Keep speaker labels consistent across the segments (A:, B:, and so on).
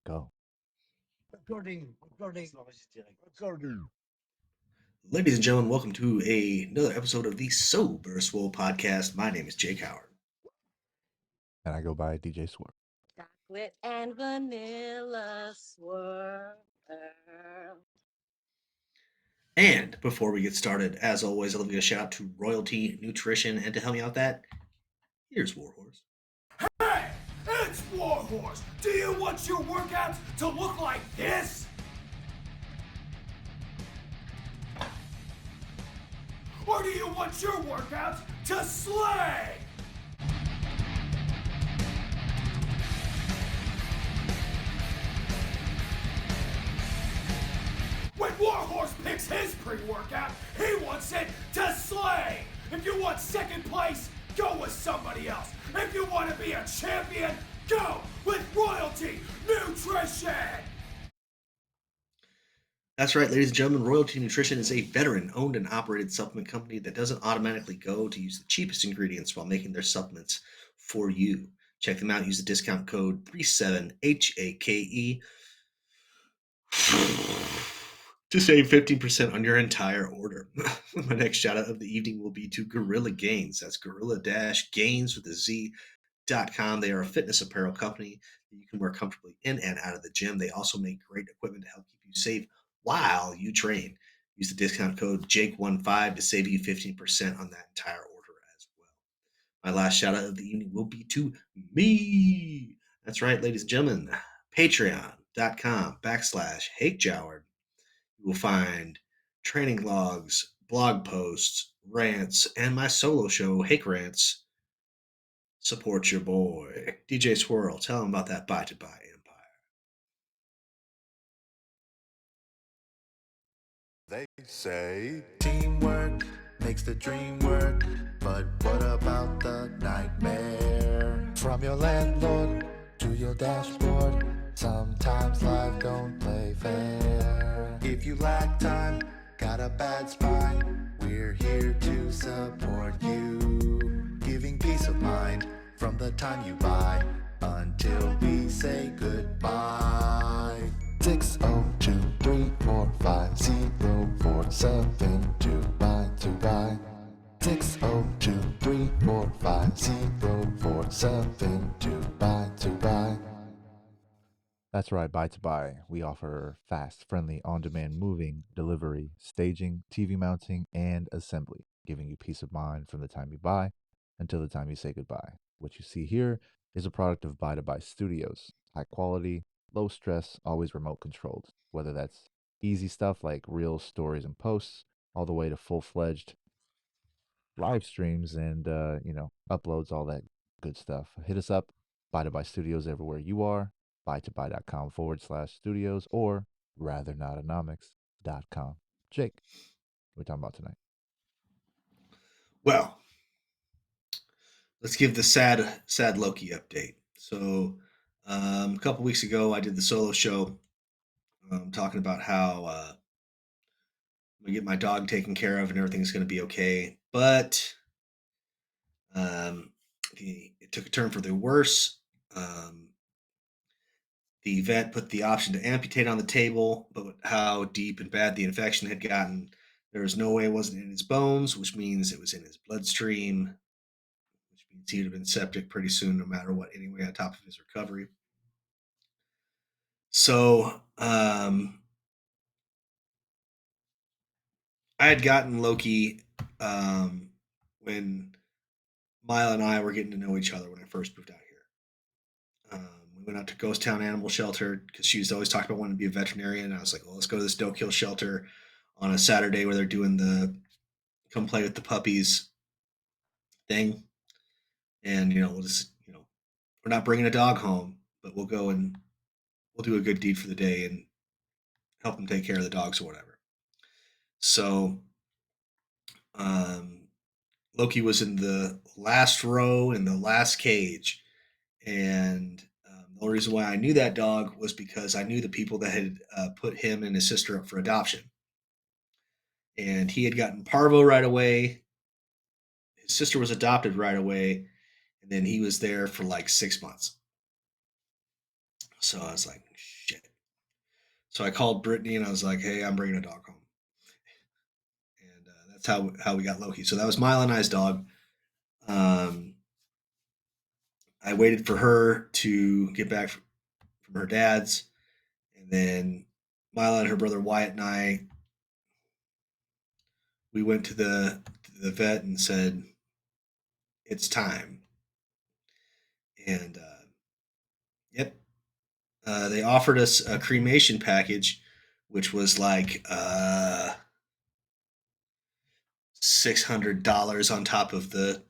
A: Go.
B: Ladies and gentlemen, welcome to another episode of the Sober Swole podcast. My name is Jake Howard.
A: And I go by DJ Swerve.
C: Chocolate and vanilla swirl.
B: And before we get started, as always, I'll give a shout out to Royalty Nutrition. And to help me out with that, here's Warhorse.
D: Hey, it's Warhorse. Do you want your workouts to look like this? Or do you want your workouts to slay? When Warhorse picks his pre-workout, he wants it to slay. If you want second place, go with somebody else. If you want to be a champion, go with Royalty Nutrition.
B: That's right, ladies and gentlemen. Royalty Nutrition is a veteran owned and operated supplement company that doesn't automatically go to use the cheapest ingredients while making their supplements for you. Check them out. Use the discount code 37HAKE to save 15% on your entire order. My next shout out of the evening will be to Gorilla Gains. That's gorilla-gains with a Z.com. They are a fitness apparel company that you can wear comfortably in and out of the gym. They also make great equipment to help keep you safe while you train. Use the discount code Jake15 to save you 15% on that entire order as well. My last shout out of the evening will be to me. That's right, ladies and gentlemen. Patreon.com/HakeJoward. You will find training logs, blog posts, rants, and my solo show, Hake Rants. Support your boy. DJ Swirl, tell him about that Buy to Buy Empire.
E: They say teamwork makes the dream work, but what about the nightmare? From your landlord to your dashboard, sometimes life don't play fair. If you lack time, got a bad spine, we're here to support you, giving peace of mind from the time you buy until we say goodbye. 602-345-0472 buy to buy. 602-345-0472 buy to buy.
A: That's right, Buy to Buy. We offer fast, friendly, on-demand moving, delivery, staging, TV mounting, and assembly, giving you peace of mind from the time you buy until the time you say goodbye. What you see here is a product of Buy to Buy Studios. High quality, low stress, always remote controlled. Whether that's easy stuff like real stories and posts, all the way to full-fledged live streams and uploads, all that good stuff. Hit us up, Buy to Buy Studios everywhere you are, buytobuy.com/studios, or rathernotonomics.com. Jake, what are we talking about tonight?
B: Well, let's give the sad Loki update. So, a couple weeks ago, I did the solo show talking about how I'm going to get my dog taken care of and everything's going to be okay. But it took a turn for the worse. The vet put the option to amputate on the table, but how deep and bad the infection had gotten, there was no way it wasn't in his bones, which means it was in his bloodstream, which means he'd have been septic pretty soon, no matter what, anyway, on top of his recovery. So, I had gotten Loki when Mile and I were getting to know each other when I first moved out here. We went out to Ghost Town Animal Shelter because she was always talking about wanting to be a veterinarian. And I was like, well, let's go to this Doak Hill shelter on a Saturday where they're doing the come play with the puppies thing. And, we'll just, we're not bringing a dog home, but we'll go and we'll do a good deed for the day and help them take care of the dogs or whatever. So, Loki was in the last row in the last cage. And the only reason why I knew that dog was because I knew the people that had put him and his sister up for adoption. And he had gotten parvo right away. His sister was adopted right away. And then he was there for like 6 months. So I was like, shit. So I called Brittany and I was like, hey, I'm bringing a dog home. And that's how we got Loki. So that was Mila and I's dog. Um, I waited for her to get back from her dad's, and then Mila and her brother Wyatt and I, we went to the vet and said it's time. And yep, they offered us a cremation package, which was like $600 on top of the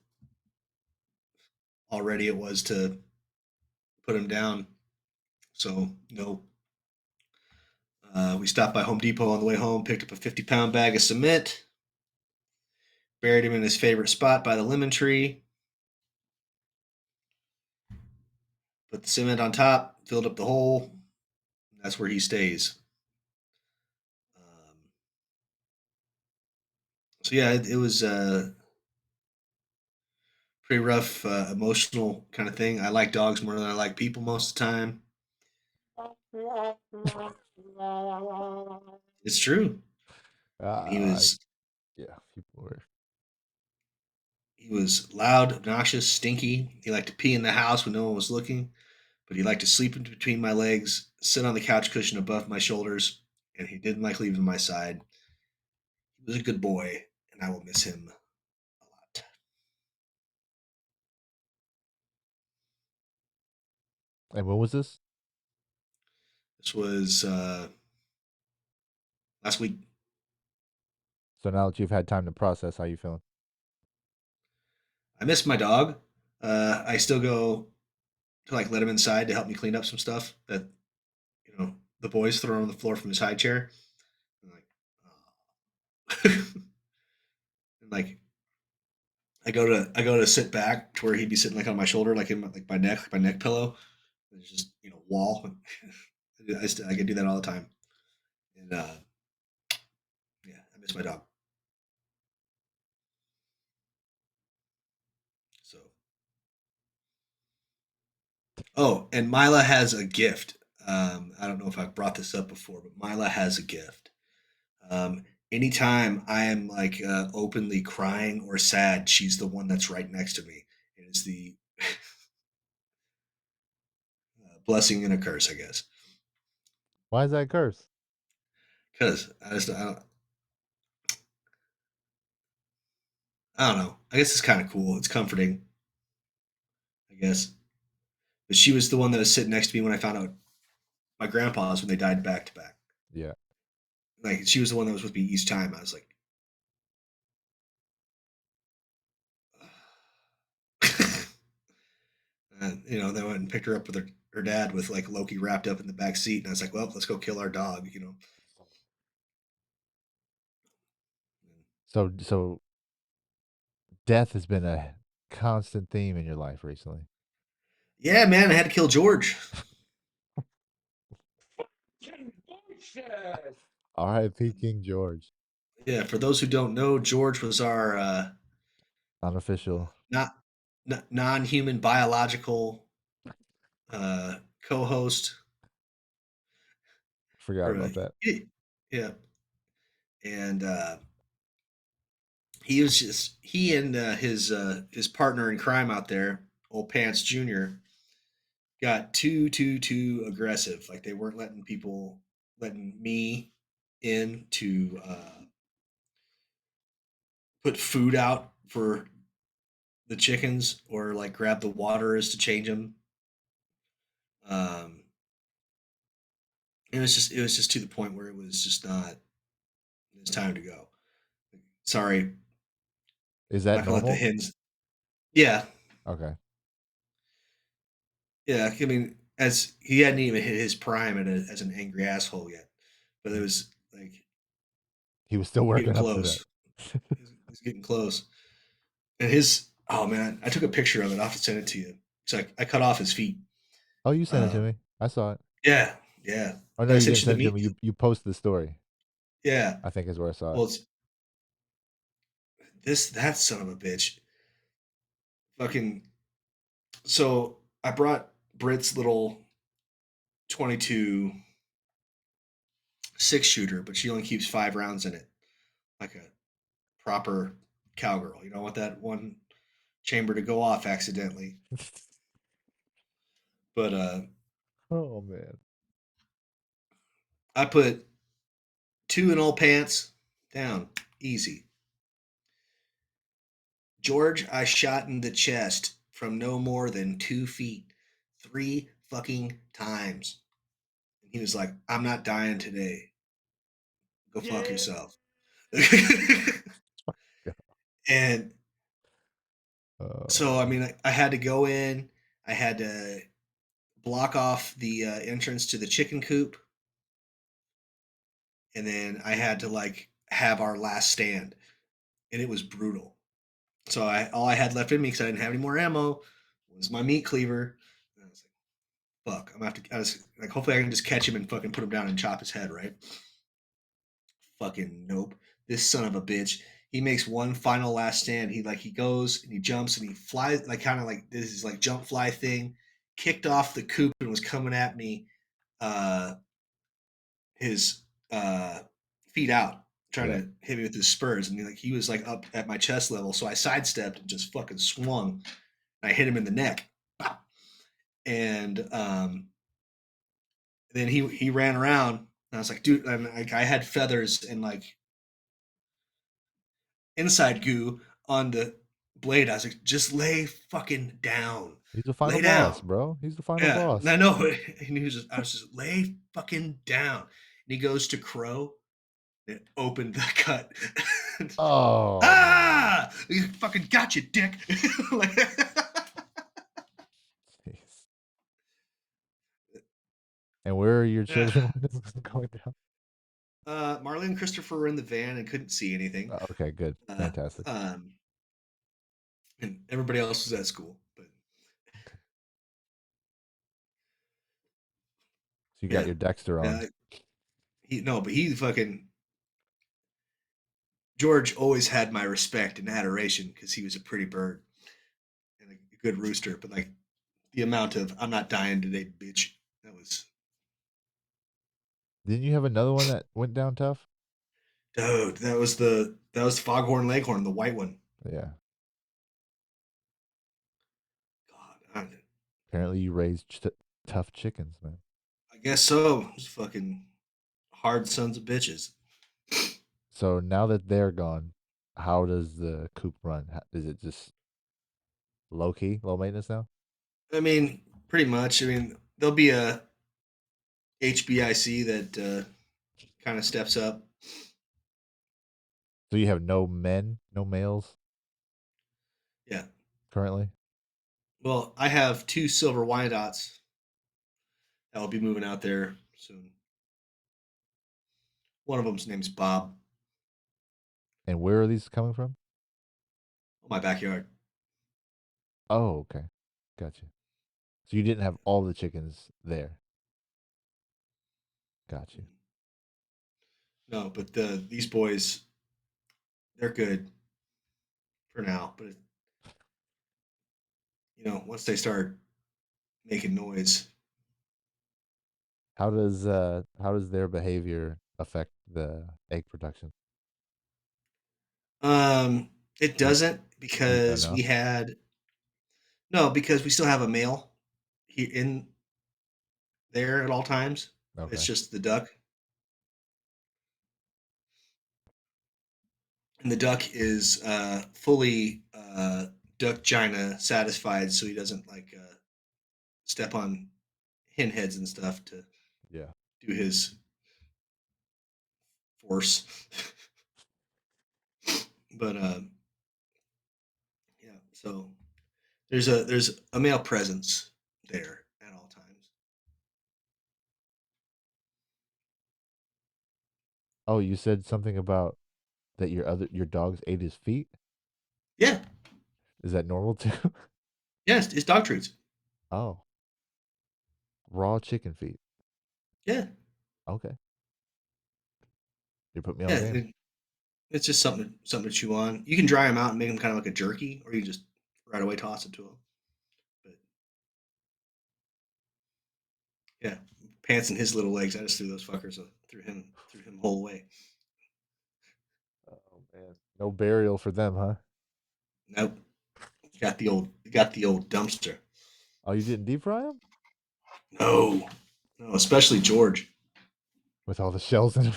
B: already it was to put him down. So no, we stopped by Home Depot on the way home, picked up a 50-pound bag of cement, buried him in his favorite spot by the lemon tree, put the cement on top, filled up the hole. That's where he stays. Um, so yeah, it was pretty rough, emotional kind of thing. I like dogs more than I like people most of the time. It's true. I mean,
A: Uh, yeah, people were.
B: he was loud, obnoxious, stinky. He liked to pee in the house when no one was looking, but he liked to sleep in between my legs, sit on the couch cushion above my shoulders, and he didn't like leaving my side. He was a good boy, and I will miss him a lot.
A: And when was this?
B: This was last week.
A: So now that you've had time to process, how you feeling?
B: I miss my dog. I still go to like let him inside to help me clean up some stuff that the boys throw on the floor from his high chair. I'm like, oh. And like I go to sit back to where he'd be sitting like on my shoulder, like in like my neck pillow. There's just wall. I could do that all the time, and yeah, I miss my dog. So oh, and Mila has a gift. I don't know if I've brought this up before, but Mila has a gift. Um, Anytime I am like openly crying or sad, she's the one that's right next to me. It is the blessing and a curse, I guess.
A: Why is that a curse?
B: Because I don't know. I guess it's kind of cool. It's comforting, I guess. But she was the one that was sitting next to me when I found out my grandpa's when they died back to back.
A: Yeah.
B: Like she was the one that was with me each time. I was like, and, they went and picked her up with her dad with like Loki wrapped up in the back seat, and I was like, well, let's go kill our dog.
A: So death has been a constant theme in your life recently.
B: Yeah, man, I had to kill George.
A: R.I.P. King George.
B: Yeah, for those who don't know, George was our
A: Unofficial.
B: not non-human biological co-host.
A: Forgot
B: Or
A: about that.
B: yeah, and he and his partner in crime out there, old Pants Junior, got too aggressive. Like they weren't letting me in to put food out for the chickens or like grab the waterers to change them. Um, it was just to the point where it was just not. It's time to go. Sorry, I'm
A: Is that
B: not gonna let the
A: normal?
B: hens. Yeah,
A: Okay.
B: yeah. I mean, as he hadn't even hit his prime as an angry asshole yet, but it was like
A: He was still
B: getting
A: working up to that.
B: close. He's getting close. And his oh man, I took a picture of it. I'll have to send it to you. It's like I cut off his feet.
A: Oh, you sent it to
B: Um,
A: me. I saw it.
B: yeah, yeah.
A: Oh no,
B: Did I
A: you
B: send
A: didn't
B: you the
A: send it to
B: meat?
A: me. You posted the story.
B: Yeah.
A: I think is where I saw it.
B: Well, it's that son of a bitch. Fucking. So I brought Brit's little 22 6 shooter, but she only keeps 5 rounds in it, like a proper cowgirl. You don't want that one chamber to go off accidentally. But
A: Oh man.
B: I put 2 in all pants down, easy. George, I shot in the chest from no more than 2 feet, 3 fucking times. And he was like, "I'm not dying today. Go fuck
D: Yeah.
B: yourself."
A: Yeah.
B: And so, I
A: Oh.
B: mean, I had to go in. I had to block off the entrance to the chicken coop, and then I had to like have our last stand, and it was brutal. So I all I had left in me because I didn't have any more ammo was my meat cleaver. And I was like, "Fuck, I'm gonna have to." I was like, "Hopefully, I can just catch him and fucking put him down and chop his head." Right? Fucking nope. This son of a bitch. He makes one final last stand. He goes and he jumps and he flies like kind of like this is like jump fly thing. Kicked off the coop and was coming at me. His uh, feet out, trying
A: Yeah.
B: to hit me with his spurs, and he was like up at my chest level. So I sidestepped and just fucking swung. And I hit him in the neck, and then he ran around. And I was like, dude, and I had feathers and like inside goo on the blade. I was like, just lay fucking down,
A: He's the final
B: lay
A: boss,
B: down.
A: bro. He's the final
B: Yeah, I
A: boss.
B: know. And I was just lay fucking down. And he goes to crow. It opened the cut.
A: Oh man.
B: Ah! You fucking got you, dick. Like,
A: Jeez. And where are your
B: uh,
A: children when this is going down?
B: Marley and Christopher were in the van and couldn't see anything.
A: Okay, good.
B: Uh,
A: Fantastic.
B: um, and everybody else was at school. But
A: Okay. So you got
B: yeah,
A: your Dexter on.
B: yeah. But he fucking George always had my respect and adoration because he was a pretty bird and a good rooster. But like the amount of "I'm not dying today, bitch," that was
A: Didn't you have another one that went down tough?
B: dude. That was Foghorn Leghorn, the white one.
A: Yeah.
B: God,
A: Apparently you raised tough chickens, man.
B: I guess so. It's fucking hard sons of bitches.
A: So now that they're gone, how does the coop run? Is it just low key, low maintenance now?
B: I mean, pretty much. I mean, there'll be a HBIC that kind of steps up.
A: So you have no men, no males
B: Yeah.
A: currently?
B: Well, I have 2 Silver Wyandottes that will be moving out there soon. One of them's name's Bob.
A: And where are these coming from?
B: My backyard.
A: Oh, okay. Gotcha. So you didn't have all the chickens there. Gotcha.
B: No, but these boys, they're good for now. But once they start making noise,
A: How does their behavior affect the egg production?
B: it
A: You
B: doesn't
A: you don't
B: because
A: know?
B: we still have a male here in there at all times. It's
A: Okay.
B: just the duck, and the duck is fully duck gina satisfied, so he doesn't like step on hen heads and stuff to
A: Yeah.
B: do his force. But yeah, so there's a male presence there at all times.
A: Oh, you said something about that your dogs ate his feet?
B: Yeah,
A: Is that normal too?
B: yes, it's dog treats.
A: Oh, raw chicken feet.
B: Yeah,
A: Okay. You put me on
B: yeah.
A: game.
B: It's just something to chew on. You can dry them out and make them kind of like a jerky, or you can just right away toss it to them. But yeah, pants and his little legs. I just threw those fuckers threw him whole way.
A: Oh man, no burial for them, huh?
B: Nope. Got the old dumpster.
A: Oh, you didn't deep fry them
B: No, no, especially George.
A: with all the shells in them.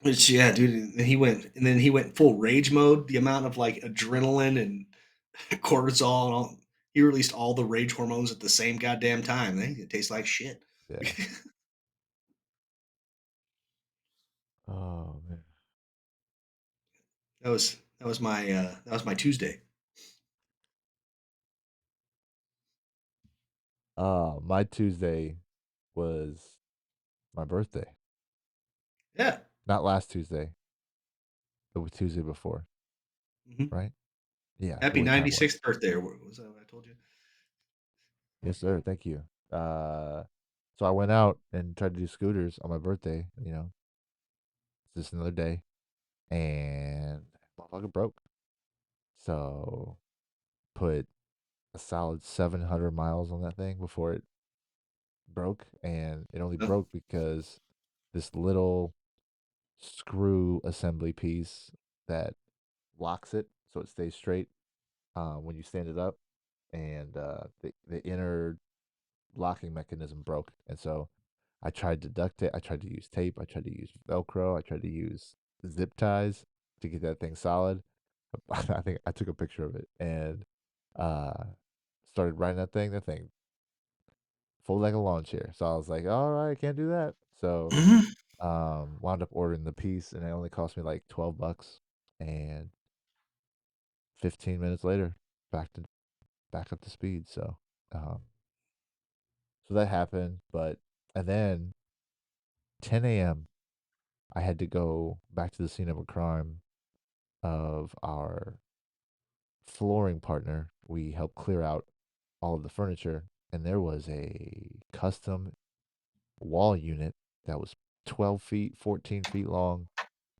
B: Which yeah, dude. And then he went full rage mode. The amount of like adrenaline and cortisol and all. He released all the rage hormones at the same goddamn time. It tastes like shit.
A: Yeah. Oh man.
B: That was my Tuesday.
A: My Tuesday was my birthday.
B: Yeah.
A: Not last Tuesday. It was Tuesday before,
B: Mhm.
A: right? Yeah, the
B: Happy
A: way time works.
B: 96th birthday, or what was that what I told you?
A: Yes, sir. Thank you. Uh, so I went out and tried to do scooters on my birthday. It's just another day, and motherfucker broke. So put a solid 700 miles on that thing before it broke, and it only
B: Huh?
A: broke because this little screw assembly piece that locks it so it stays straight when you stand it up, and the inner locking mechanism broke, and so I tried to duct tape, I tried to use tape, I tried to use Velcro, I tried to use zip ties to get that thing solid. I think I took a picture of it and uh, started riding that thing. That thing folded like a lawn chair. So I was like, all right, I can't do that. So
B: Mhm.
A: wound up ordering the piece, and it only cost me like $12. And 15 minutes later, back up to speed. Um, so that happened, but and then 10 a.m. I had to go back to the scene of a crime of our flooring partner. We helped clear out all of the furniture, and there was a custom wall unit that was 12 feet, 14 feet long,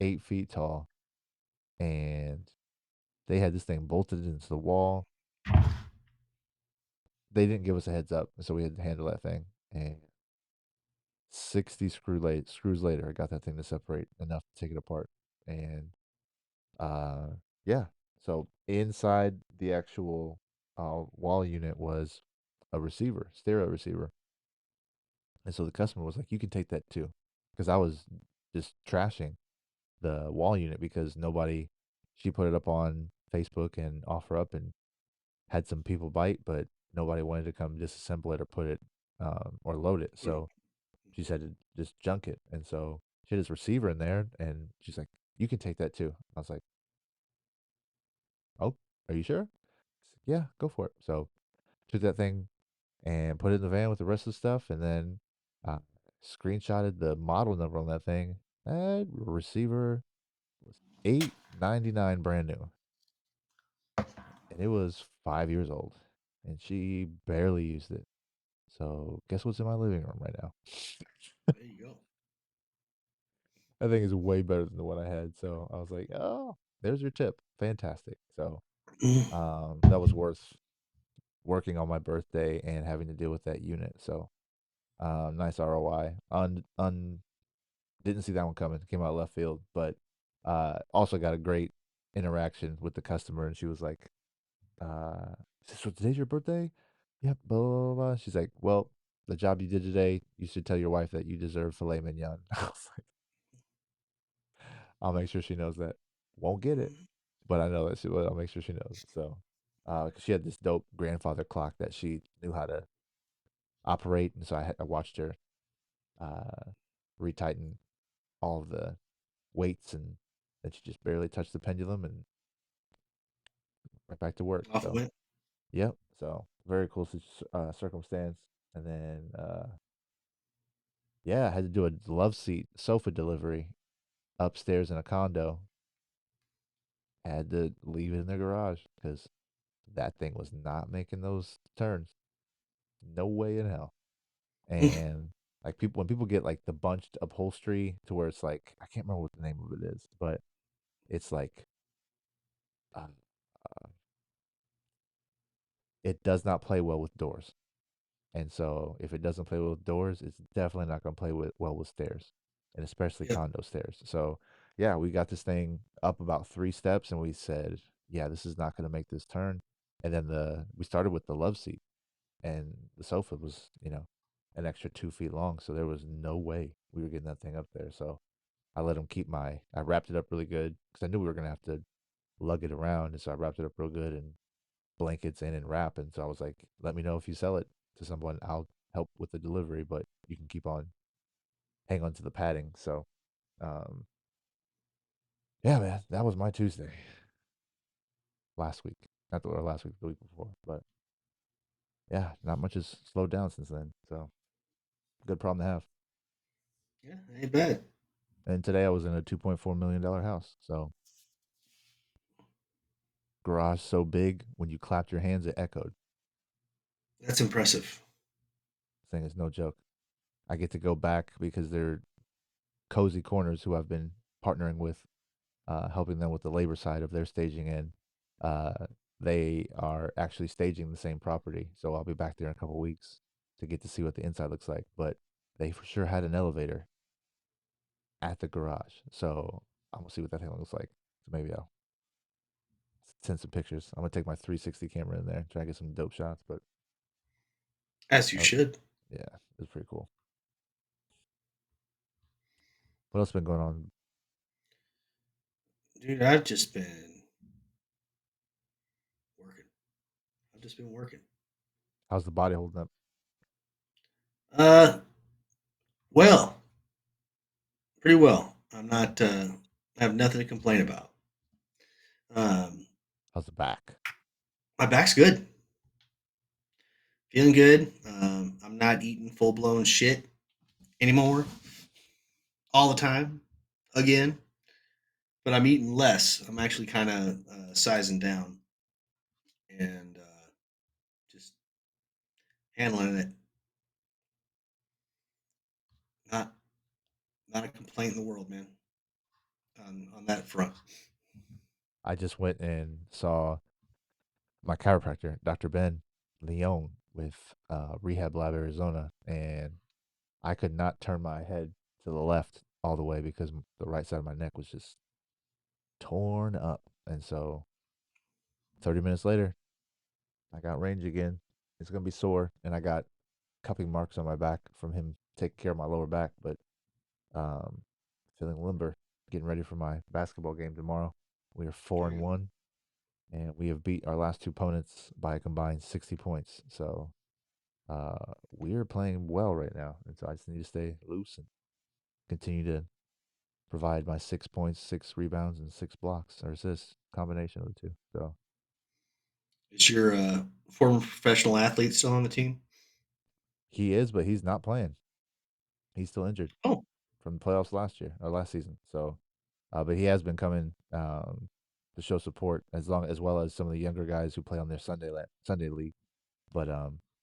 A: 8 feet tall, and they had this thing bolted into the wall. They didn't give us a heads up, so we had to handle that thing. And 60 screws later, I got that thing to separate enough to take it apart. And uh, yeah, so inside the actual wall unit was a receiver, stereo receiver. And so the customer was like, "You can take that too," because I was just trashing the wall unit because nobody. She put it up on Facebook and offer up, and had some people bite, but nobody wanted to come disassemble it or put it or load it. So she said to just junk it, and so she had this receiver in there, and she's like, "You can take that too." I was like, "Oh, are you sure?" She's like, "Yeah, go for it." So took that thing and put it in the van with the rest of the stuff, and then uh, screenshotted the model number on that thing. That receiver was 899 brand new, and it was 5 years old, and she barely used it. So guess what's in my living room right now?
B: There you go.
A: That thing is way better than the one I had. So I was like, oh, there's your tip. Fantastic. So
B: Mm.
A: that was worth working on my birthday and having to deal with that unit. So nice ROI. Didn't see that one coming. Came out left field, but also got a great interaction with the customer, and she was like, "So today's your birthday?" Yep. Blah, blah, blah, blah. She's like, "Well, the job you did today, you should tell your wife that you deserve filet mignon." I was like, "I'll make sure she knows that. Won't get it, but I know that she will. I'll make sure she knows." So, 'cause she had this dope grandfather clock that she knew how to operate, and so I watched her uh, retighten all of the weights, and then she just barely touched the pendulum and right back to work.
B: Off it
A: So,
B: went.
A: yep. So very cool circumstance. And then, yeah, I had to do a love seat sofa delivery upstairs in a condo. Had to leave it in the garage because that thing was not making those turns. No way in hell. And like people, when people get like the bunched upholstery to where it's like, I can't remember what the name of it is, but it's like, uh, uh, it does not play well with doors. And so if it doesn't play well with doors, it's definitely not going to play well with stairs, and especially
B: Yep.
A: condo stairs. So yeah, we got this thing up about 3 steps, and we said, yeah, this is not going to make this turn. And then we started with the love seat, and the sofa was, an extra 2 feet long, so there was no way we were getting that thing up there. So I let him I wrapped it up really good because I knew we were gonna have to lug it around, and so I wrapped it up real good and blankets in and wrap. And so I was like, let me know if you sell it to someone. I'll help with the delivery, but you can hang on to the padding. So, um, yeah, man, that was my Tuesday last week. Not the or last week, the week before, but yeah, not much has slowed down since then. So good problem to have.
B: Yeah, ain't bad.
A: And today I was in a $2.4 million house. So garage so big when you clapped your hands, it echoed.
B: That's impressive.
A: Thing is no joke. I get to go back because they're cozy corners who I've been partnering with, helping them with the labor side of their staging. And they are actually staging the same property. So I'll be back there in a couple weeks to get to see what the inside looks like. But they for sure had an elevator at the garage. So I'm gonna see what that thing looks like. So maybe I'll send some pictures. I'm gonna take my 360 camera in there, try to get some dope shots. But
B: As you
A: uh,
B: should.
A: yeah, it's pretty cool. What else been going on?
B: Dude, I've just been working. I've just been working.
A: How's the body holding up?
B: Uh, well, pretty well. I have nothing to complain about. Um,
A: How's the back?
B: my back's good. Feeling good. I'm not eating full blown shit anymore all the time again, but I'm eating less. I'm actually kind of sizing down and just handling it. Not not a complaint in the world, man. On that front.
A: I just went and saw my chiropractor, Dr. Ben Leon, with Rehab Lab Arizona, and I could not turn my head to the left all the way because the right side of my neck was just torn up. And so 30 minutes later, I got range again. It's going to be sore, and I got cupping marks on my back from him taking care of my lower back, but um, feeling limber, getting ready for my basketball game tomorrow. We are four
B: There
A: and
B: you go.
A: one, and we have beat our last two opponents by a combined 60 points. So we are playing well right now, and so I just need to stay loose and continue to provide my 6 points, 6 rebounds, and 6 blocks or assists combination of the two. So
B: Is your former professional athlete still on the team?
A: he is, but he's not playing. He's still injured
B: Oh,
A: from the playoffs last year or last season. So, but he has been coming to show support as well as some of the younger guys who play on their Sunday league. But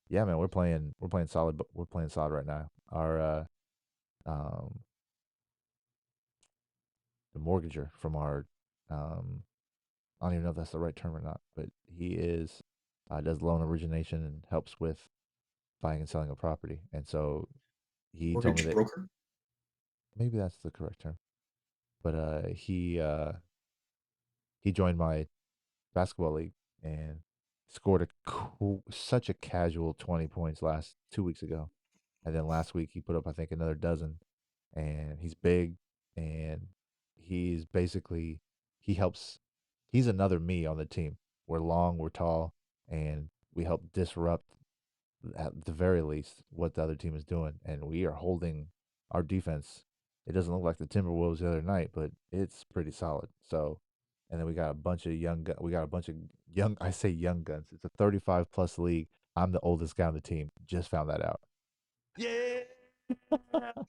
A: yeah, man, we're playing solid. But we're playing solid right now. Our um, the mortgager from our I don't even know if that's the right term or not, but he does loan origination and helps with buying and selling a property. And so he told me
B: mortgage
A: that
B: broker.
A: maybe that's the correct term. But he joined my basketball league and scored such a casual 20 points last 2 weeks ago. And then last week he put up I think another dozen, and he's big, and he's basically he helps he's another me on the team. We're long, we're tall, and we help disrupt at the very least what the other team is doing, and we are holding our defense. It doesn't look like the Timberwolves the other night, but it's pretty solid. So, and then we got a bunch of we got a bunch of young. I say young guns. It's a 35 plus league. I'm the oldest guy on the team. Just found that out.
E: Yeah.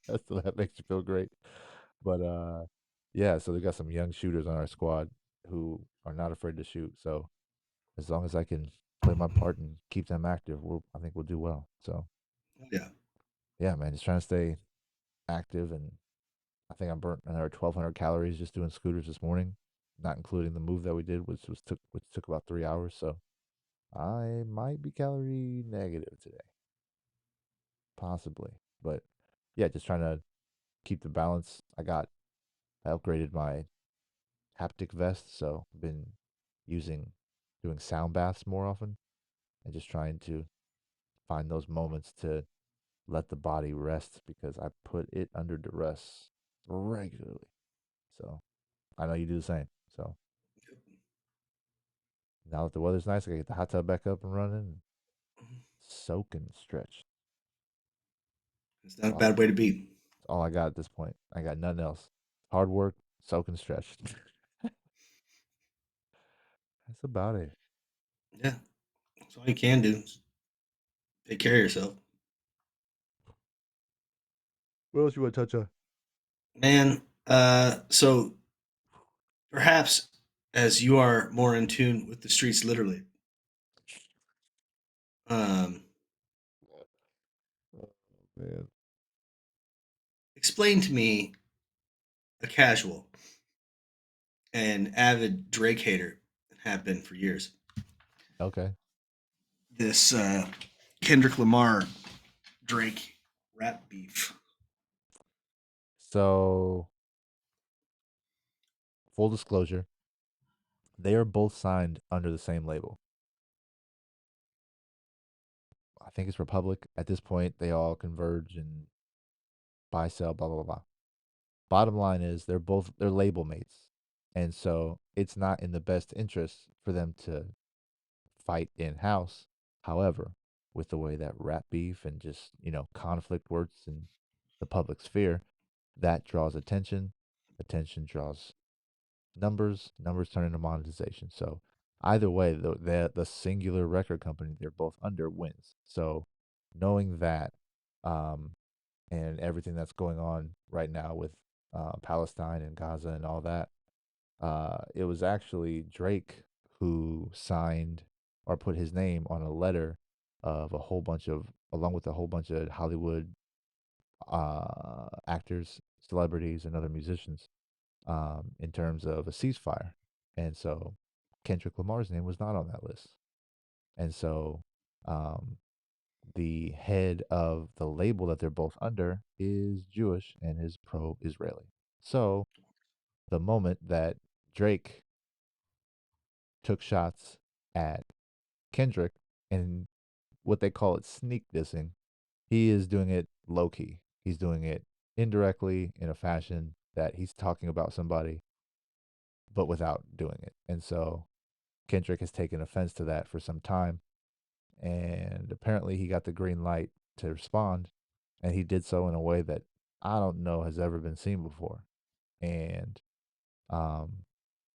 A: So that makes you feel great. But yeah. So we got some young shooters on our squad who are not afraid to shoot. So as long as I can play my part and keep them active, I think we'll do well. So
B: Oh, yeah.
A: yeah, man, just trying to stay active. And I think I burnt another 1,200 calories just doing scooters this morning, not including the move that we did, which took about 3 hours. So I might be calorie negative today. possibly. But yeah, just trying to keep the balance. I upgraded my haptic vest, so I've been using doing sound baths more often and just trying to find those moments to let the body rest because I put it under duress regularly. So I know you do the same. So now that the weather's nice, I can get the hot tub back up and running and soak and stretch.
B: It's not a
A: All,
B: bad way to be.
A: that's all I got at this point. I got nothing else. Hard work, soak and stretch. That's about it.
B: Yeah, that's all you can do. Take care of yourself.
A: What else you want to touch on?
B: Man, so perhaps as you are more in tune with the streets literally, um,
A: Oh, man.
B: explain to me a casual and avid Drake hater and have been for years.
A: Okay.
B: This Kendrick Lamar Drake rap beef.
A: So, full disclosure, they are both signed under the same label. I think it's Republic. At this point, they all converge and buy, sell, blah, blah, blah. Bottom line is they're label mates. And so it's not in the best interest for them to fight in house. However, with the way that rap beef and just, conflict works in the public sphere, that draws attention. Attention draws numbers. Numbers turn into monetization. So either way, the singular record company they're both under wins. So knowing that, um, and everything that's going on right now with Palestine and Gaza and all that, it was actually Drake who signed or put his name on a letter of a whole bunch of, along with a whole bunch of Hollywood actors, celebrities, and other musicians in terms of a ceasefire. And so Kendrick Lamar's name was not on that list. And so um, the head of the label that they're both under is Jewish and is pro Israeli. So the moment that Drake took shots at Kendrick and what they call it sneak dissing, he is doing it low key. He's doing it indirectly in a fashion that he's talking about somebody, but without doing it. And so Kendrick has taken offense to that for some time. And apparently he got the green light to respond. And he did so in a way that I don't know has ever been seen before. And um,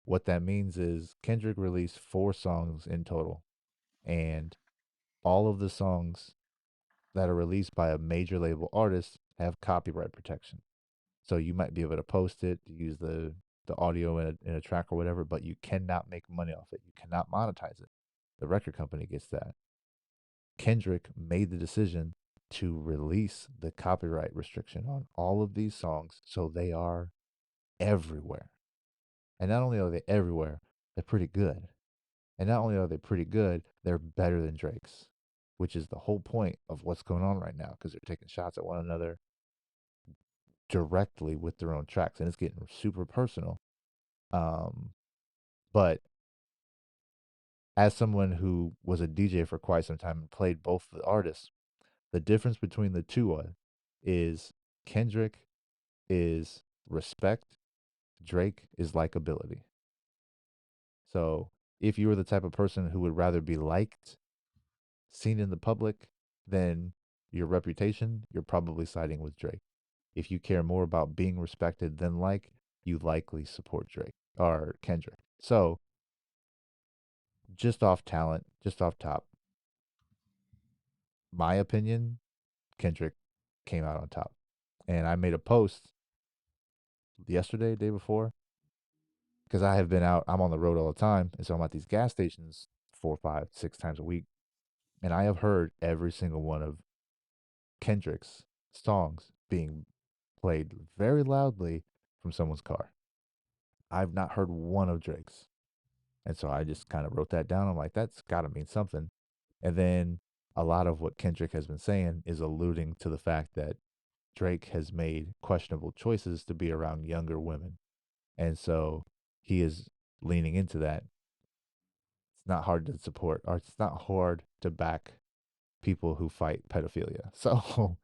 A: what that means is Kendrick released 4 songs in total. And all of the songs that are released by a major label artist have copyright protection. So you might be able to post it, to use the audio in a track or whatever, but you cannot make money off it. You cannot monetize it. The record company gets that. Kendrick made the decision to release the copyright restriction on all of these songs, so they are everywhere. And not only are they everywhere, they're pretty good. And not only are they pretty good, they're better than Drake's, which is the whole point of what's going on right now because they're taking shots at one another directly with their own tracks, and it's getting super personal. Um, but as someone who was a DJ for quite some time and played both the artists, the difference between the two is Kendrick is respect, Drake is likability. So if you were the type of person who would rather be liked, seen in the public, than your reputation, you're probably siding with Drake. If you care more about being respected than like, you likely support Drake or Kendrick. So just off talent, just off top, my opinion, Kendrick came out on top. And I made a post yesterday, day before, because I have been out, I'm on the road all the time. And so I'm at these gas stations 4, 5, 6 times a week. And I have heard every single one of Kendrick's songs being played very loudly from someone's car. I've not heard one of Drake's. And so I just kind of wrote that down. I'm like, that's got to mean something. And then a lot of what Kendrick has been saying is alluding to the fact that Drake has made questionable choices to be around younger women. And so he is leaning into that. It's not hard to support, or it's not hard to back people who fight pedophilia. So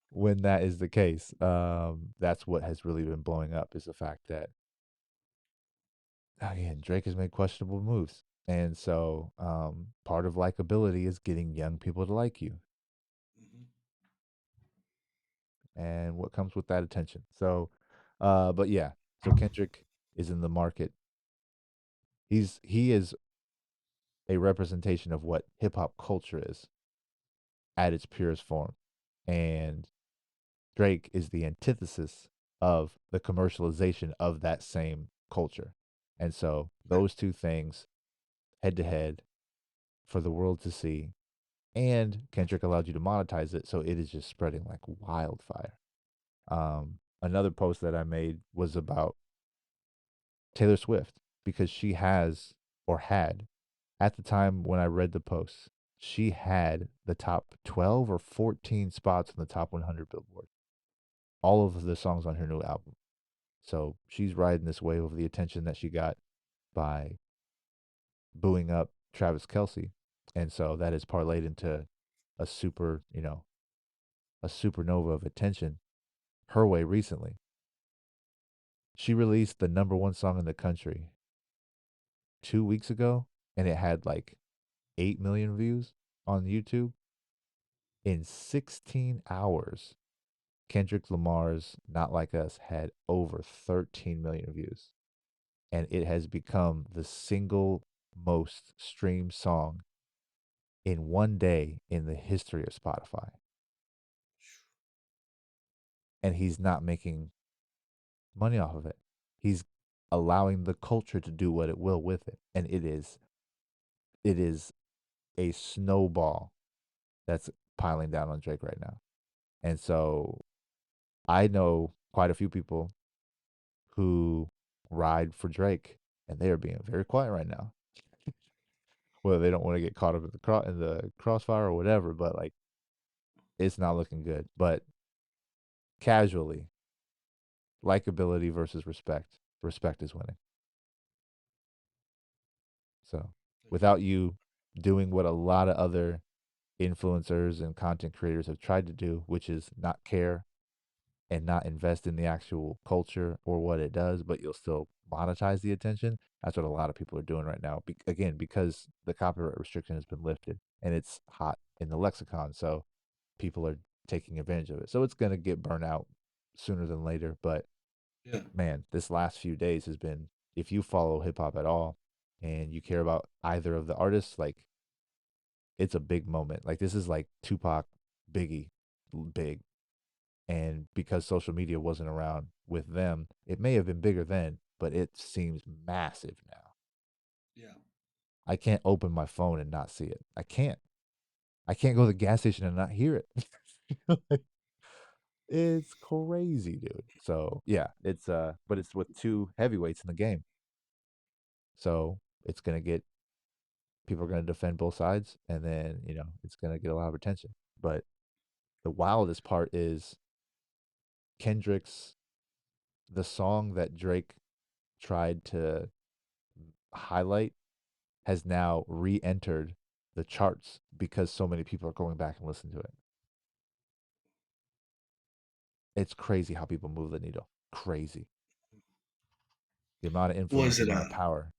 A: when that is the case, that's what has really been blowing up is the fact that again Drake has made questionable moves, and so part of likability is getting young people to like you,
B: Mhm.
A: and what comes with that attention. So, but yeah, so Kendrick is in the market. He is a representation of what hip hop culture is at its purest form, and Drake is the antithesis of the commercialization of that same culture. And so
B: Okay.
A: those two things head to head for the world to see. And Kendrick allowed you to monetize it, so it is just spreading like wildfire. Another post that I made was about Taylor Swift because she has or had at the time when I read the post, she had the top 12 or 14 spots on the top 100 Billboard. All of the songs on her new album. So she's riding this wave of the attention that she got by booing up Travis Kelsey. And so that is parlayed into a super, a supernova of attention her way recently. She released the number one song in the country 2 weeks ago, and it had like 8 million views on YouTube. In 16 hours, Kendrick Lamar's Not Like Us had over 13 million views. And it has become the single most streamed song in one day in the history of Spotify. And he's not making money off of it. He's allowing the culture to do what it will with it. And it is a snowball that's piling down on Drake right now. And so I know quite a few people who ride for Drake and they are being very quiet right now. Whether they don't want to get caught up in the crossfire or whatever, but like it's not looking good. But casually, likability versus respect. Respect is winning. So without you doing what a lot of other influencers and content creators have tried to do, which is not care and not invest in the actual culture or what it does, but you'll still monetize the attention. That's what a lot of people are doing right now. Again, because the copyright restriction has been lifted and it's hot in the lexicon. So people are taking advantage of it. So it's going to get burnt out sooner than later. But
B: Yeah.
A: man, this last few days has been, if you follow hip hop at all and you care about either of the artists, like it's a big moment. Like this is like Tupac, Biggie, big. And because social media wasn't around with them, it may have been bigger then, but it seems massive now.
B: Yeah.
A: I can't open my phone and not see it. I can't. I can't go to the gas station and not hear it. It's crazy, dude. So yeah, but it's with two heavyweights in the game. So it's gonna get people are gonna defend both sides, and then it's gonna get a lot of attention. But the wildest part is Kendrick's the song that Drake tried to highlight has now re-entered the charts because so many people are going back and listening to it. It's crazy how people move the needle. Crazy. The amount of influence,
B: Was
A: the
B: it
A: amount of power.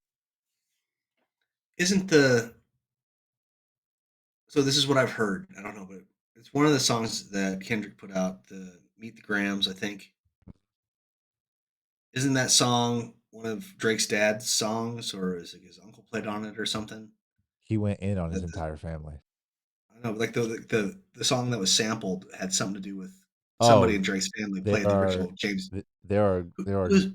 B: isn't the so this is what I've heard. I don't know, but it's one of the songs that Kendrick put out, the Meet the Grams, I think. Isn't that song one of Drake's dad's songs, or is it his uncle played on it or something?
A: He went in on his
B: That
A: entire family.
B: I don't know, like the song that was sampled had something to do with somebody
A: Oh,
B: in Drake's family
A: there
B: played the
A: are
B: original James.
A: there are
B: Who,
A: there are
B: who's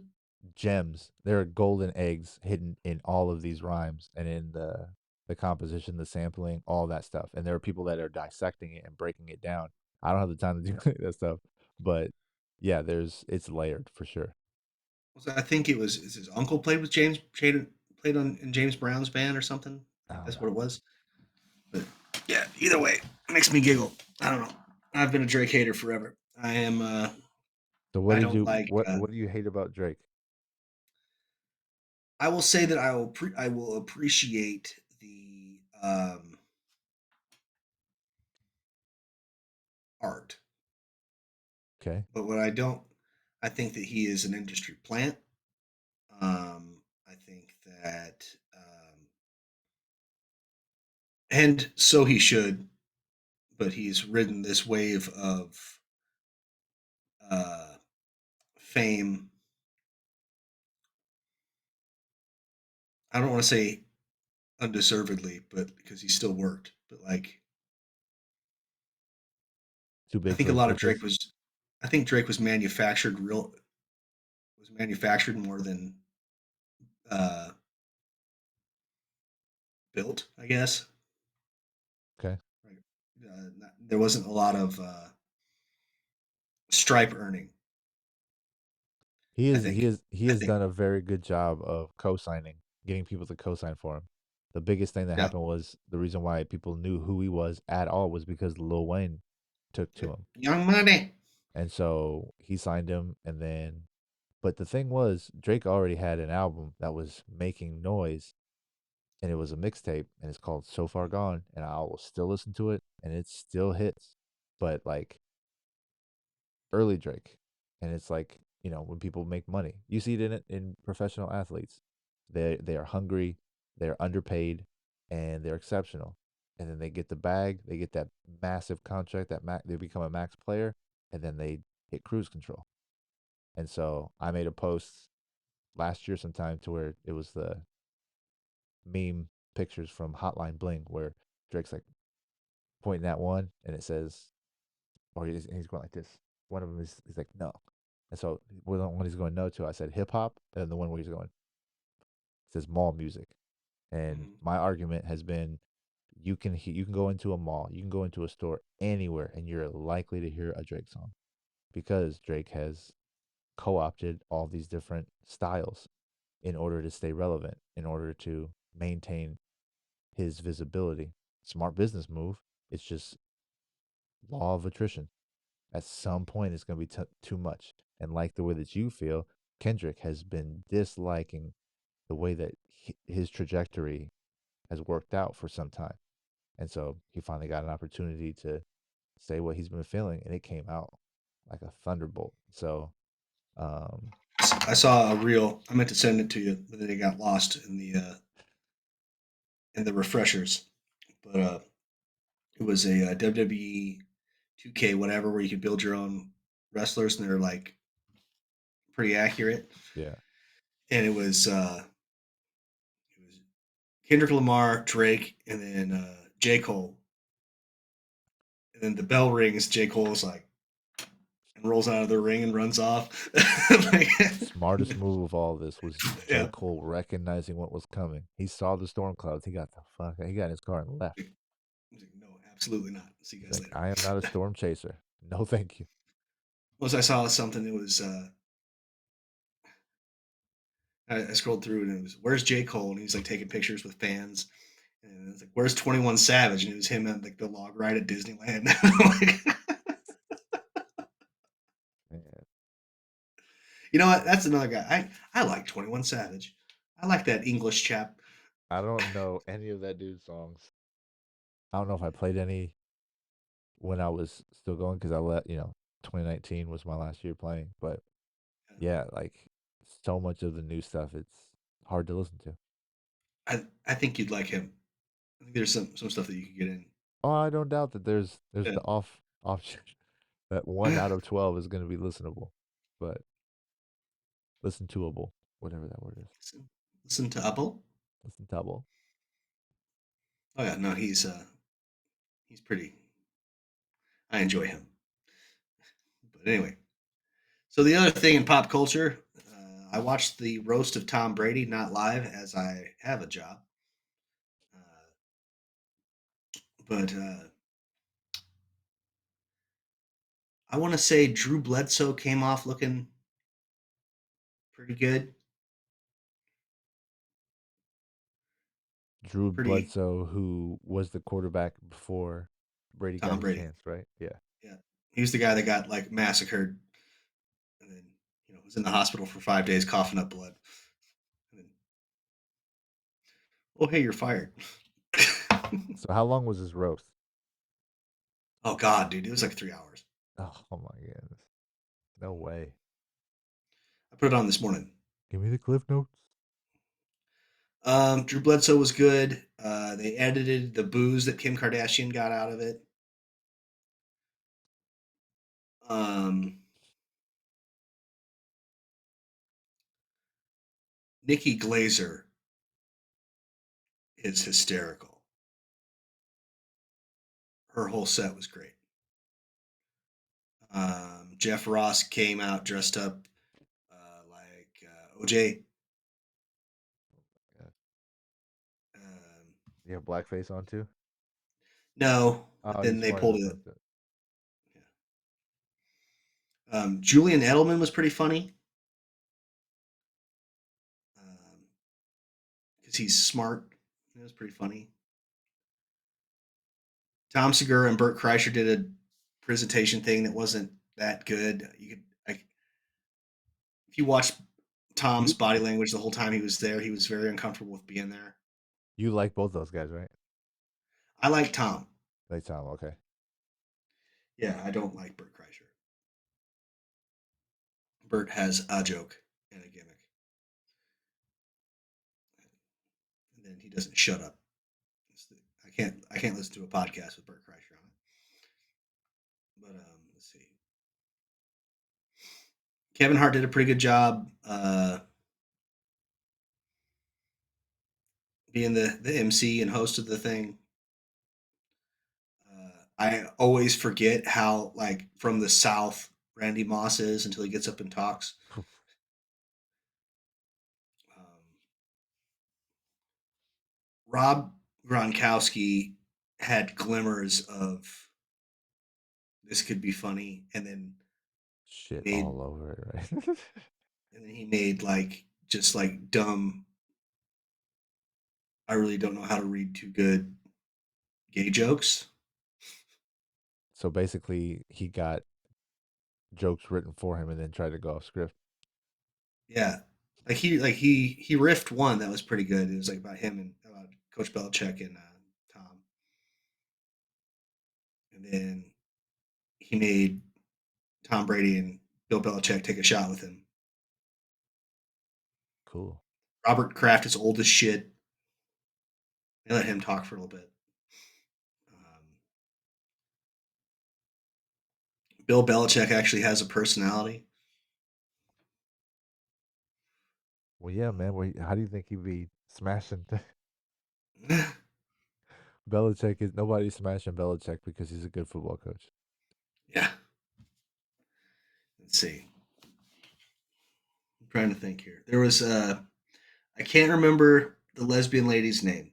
A: gems. There are golden eggs hidden in all of these rhymes and in the composition, the sampling, all that stuff. And there are people that are dissecting it and breaking it down. I don't have the time to do that stuff, but yeah, it's layered for sure.
B: I think it was is his uncle played with played on in James Brown's band or something. I
A: I
B: think
A: don't
B: that's what
A: know.
B: it was. But yeah, either way. makes me giggle. I don't know. I've been a Drake hater forever. I am.
A: So what
B: I
A: did
B: don't
A: you
B: like.
A: what do you hate about Drake?
B: I will say that I will appreciate the art,
A: Okay.
B: but what I don't, I think that he is an industry plant. I think that, and so he should, but he's ridden this wave of uh, fame. I don't want to say undeservedly, but because he still worked. But like,
A: Too
B: I
A: big
B: think
A: for
B: a
A: his
B: lot of Drake
A: britches?
B: was, I think Drake was manufactured more than uh, built. I guess.
A: Okay.
B: Right. There wasn't a lot of stripe earning.
A: He
B: I
A: is he
B: think.
A: is he
B: I
A: has
B: think.
A: done a very good job of co-signing, getting people to co-sign for him. The biggest thing that
B: Yeah.
A: happened was the reason why people knew who he was at all was because Lil Wayne took to
B: Yep.
A: him.
B: Young Money.
A: And so he signed him and then but the thing was Drake already had an album that was making noise and it was a mixtape and it's called So Far Gone and I will still listen to it and it still hits. But like early Drake. And it's like, when people make money. You see it in professional athletes. They are hungry, they're underpaid, and they're exceptional. And then they get the bag, they get that massive contract they become a max player, and then they hit cruise control. And so I made a post last year sometime to where it was the meme pictures from Hotline Bling where Drake's like pointing at one and it says or he's going like this. One of them is he's like no, and so the one he's going no to, I said hip hop, and then the one where he's going says mall music. And
B: Mhm.
A: my argument has been, you can go into a mall, you can go into a store anywhere, and you're likely to hear a Drake song because Drake has co-opted all these different styles in order to stay relevant, in order to maintain his visibility. Smart business move. It's just law of attrition. At some point it's going to be too much. And like the way that you feel, Kendrick has been disliking the way that his trajectory has worked out for some time. And so he finally got an opportunity to say what he's been feeling, and it came out like a thunderbolt. So, um,
B: I saw a reel. I meant to send it to you, but then it got lost in the refreshers. But it was a WWE 2K whatever where you could build your own wrestlers, and they're like pretty accurate.
A: yeah,
B: And it was Kendrick Lamar, Drake, and then J Cole. And then the bell rings. J Cole's like and rolls out of the ring and runs off. Like,
A: smartest move of all this was J.
B: yeah.
A: Cole recognizing what was coming. He saw the storm clouds. He got the fuck. He got in his car and left.
B: He's like, no, absolutely not. See you
A: He's
B: guys
A: like,
B: later.
A: I am not a storm chaser. No, thank you.
B: Once I saw something that was I scrolled through and it was where's J Cole and he's like taking pictures with fans and it's like where's 21 Savage and it was him at like the log ride at Disneyland. Like,
A: Man,
B: you know what? That's another guy. I like 21 Savage. I like that English chap.
A: I don't know any of that dude's songs. I don't know if I played any when I was still going because 2019 was my last year playing. But yeah, like so much of the new stuff, it's hard to listen to.
B: I think you'd like him. I think there's some stuff that you could get in.
A: Oh, I don't doubt that there's
B: Yeah.
A: the off option that 1 out of 12 is going to be listenable, but listen toable, whatever that word is.
B: Listen to Apple.
A: Listen table.
B: Oh yeah, no, he's pretty. I enjoy him. But anyway, so the other thing in pop culture, I watched the roast of Tom Brady, not live as I have a job, uh, but I want to say Drew Bledsoe came off looking pretty good.
A: Drew
B: Pretty,
A: Bledsoe, who was the quarterback before Brady got
B: Tom
A: his
B: Brady.
A: chance, right? Yeah.
B: Yeah, he was the guy that got like massacred, and then was in the hospital for 5 days coughing up blood. And then, oh hey, you're fired.
A: So how long was his roast?
B: Oh God, dude, it was like 3 hours.
A: Oh my goodness. No way.
B: I put it on this morning.
A: Give me the cliff notes.
B: Drew Bledsoe was good. They edited the booze that Kim Kardashian got out of it. Um, Nikki Glazer is hysterical. Her whole set was great. Jeff Ross came out dressed up like OJ.
A: Yeah.
B: Um,
A: You have blackface on too?
B: no, but
A: Oh,
B: then
A: he's
B: they
A: wearing
B: pulled
A: the
B: it.
A: sunset.
B: Julian Edelman was pretty funny because he's smart. It was pretty funny. Tom Segura and Burt Kreischer did a presentation thing that wasn't that good. If you watch Tom's
A: You
B: body language the whole time he was there, he was very uncomfortable with being there.
A: you like both those guys, right?
B: I like Tom.
A: They sound okay.
B: Yeah, I don't like Burt Kreischer. Burt has a joke and a gimmick, and then he doesn't shut up. I can't listen to a podcast with Burt Kreischer on it. But let's see. Kevin Hart did a pretty good job being the MC and host of the thing. I always forget how like from the South Randy Moss is until he gets up and talks. Um, Rob Gronkowski had glimmers of this could be funny, and then he
A: Shit
B: made
A: all over it, right?
B: like just like dumb. I really don't know how to read too good gay jokes.
A: So basically, he got jokes written for him and then tried to go off script.
B: Yeah, like he riffed one that was pretty good. It was like about him and about Coach Belichick and Tom, and then he made Tom Brady and Bill Belichick take a shot with him.
A: Cool.
B: Robert Kraft is old as shit. They let him talk for a little bit. Bill Belichick actually has a personality.
A: Well, yeah, man. How do you think he'd be smashing? Belichick is nobody's smashing Belichick because he's a good football coach.
B: Yeah. Let's see. I'm trying to think here. There was I can't remember the lesbian lady's name.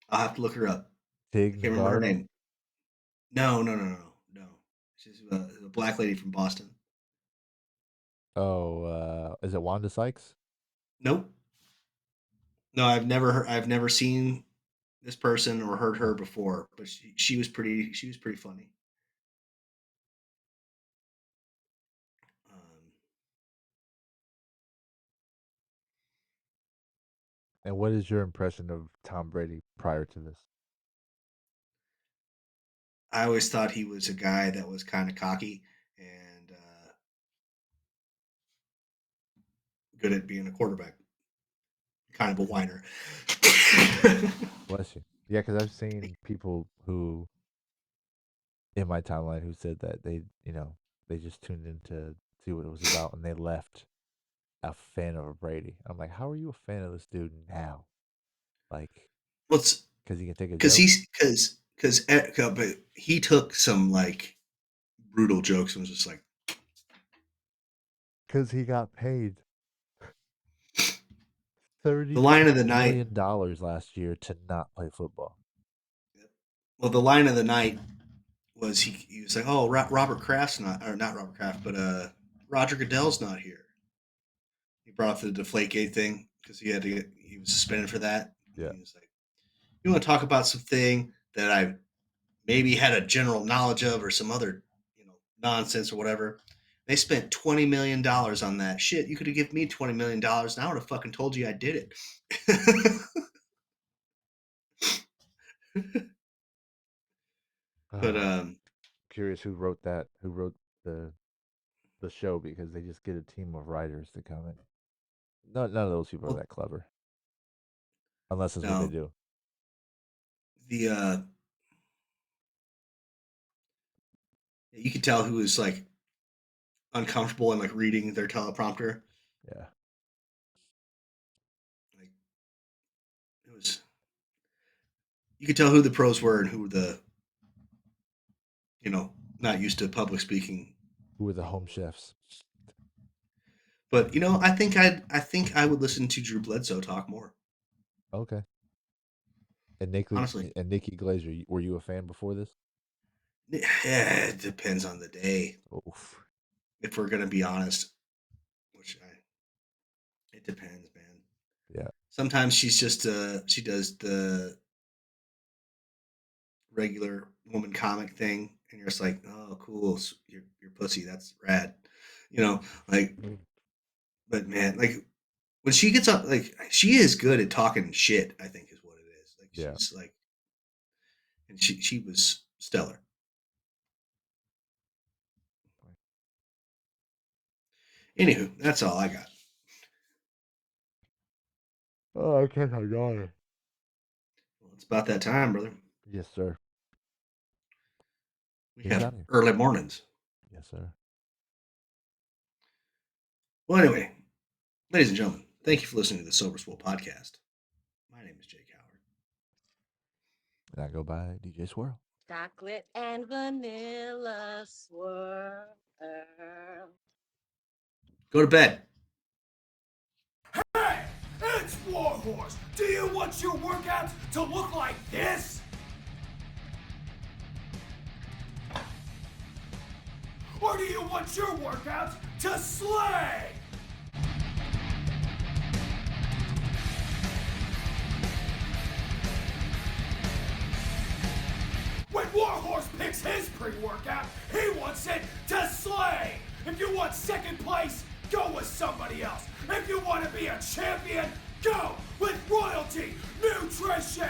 B: I'll have to look her up. I
A: Tig
B: can't remember her
A: Notaro.
B: name. No, no, no, no, no. She's a black lady from Boston.
A: Oh, is it Wanda Sykes?
B: Nope. No, I've never seen this person or heard her
A: Oh,
B: before, but she was pretty funny. Um,
A: and what is your impression of Tom Brady prior to this?
B: I always thought he was a guy that was kind of cocky and good at being a quarterback, kind of a whiner.
A: Bless you. Yeah, because I've seen people who in my timeline who said that they just tuned in to see what it was about and they left a fan of Brady. I'm like, how are you a fan of this dude now? Like,
B: Well, it's
A: because he can take a
B: because
A: joke?
B: but he took some like brutal jokes and was just like
A: Because he got paid
B: the line of the
A: $32
B: night.
A: million last year to not play football.
B: Well, the line of the night was he was like, "Oh, Robert Kraft's not, or not Robert Kraft, but Roger Goodell's not here." He brought up the Deflategate thing because he was suspended for that.
A: Yeah.
B: He was like, You want to talk about something that I maybe had a general knowledge of or some other, nonsense or whatever. They spent $20 million on that shit. You could have given me $20 million, and I would have fucking told you I did it. but
A: Curious who wrote that, who wrote the the show, because they just get a team of writers to come in. None of those people are
B: well,
A: that clever, unless that's what they
B: no,
A: do.
B: the you could tell who was like uncomfortable and like reading their teleprompter.
A: Yeah.
B: Like it was, you could tell who the pros were and who the not used to public speaking.
A: Who are the home chefs?
B: But I think I would listen to Drew Bledsoe talk more.
A: Okay.
B: Honestly,
A: And Nikki Glazer, were you a fan before this?
B: yeah, it depends on the day.
A: Oof.
B: If we're gonna be honest, it depends, man.
A: Yeah.
B: Sometimes she does the regular woman comic thing, and you're just like, oh, cool, you're pussy, that's rad, like. But man, like when she gets up, like she is good at talking shit. I think is what it is. Like
A: Yeah.
B: she's like, and she was stellar. Anywho, that's all I got.
A: Oh, I can't got it.
B: Well, it's about that time, brother.
A: Yes, sir.
B: We
A: He's
B: have
A: out here.
B: early mornings.
A: Yes, sir.
B: Well, anyway, ladies and gentlemen, thank you for listening to the Sober Swole podcast. My name is Jake Howard.
A: And I go by DJ Swirl.
C: Chocolate and vanilla swirl.
B: Go to bed.
D: Hey, it's Warhorse. Do you want your workouts to look like this? Or do you want your workouts to slay? When Warhorse picks his pre-workout, he wants it to slay. If you want second place, go with somebody else. If you want to be a champion, go with Royalty Nutrition.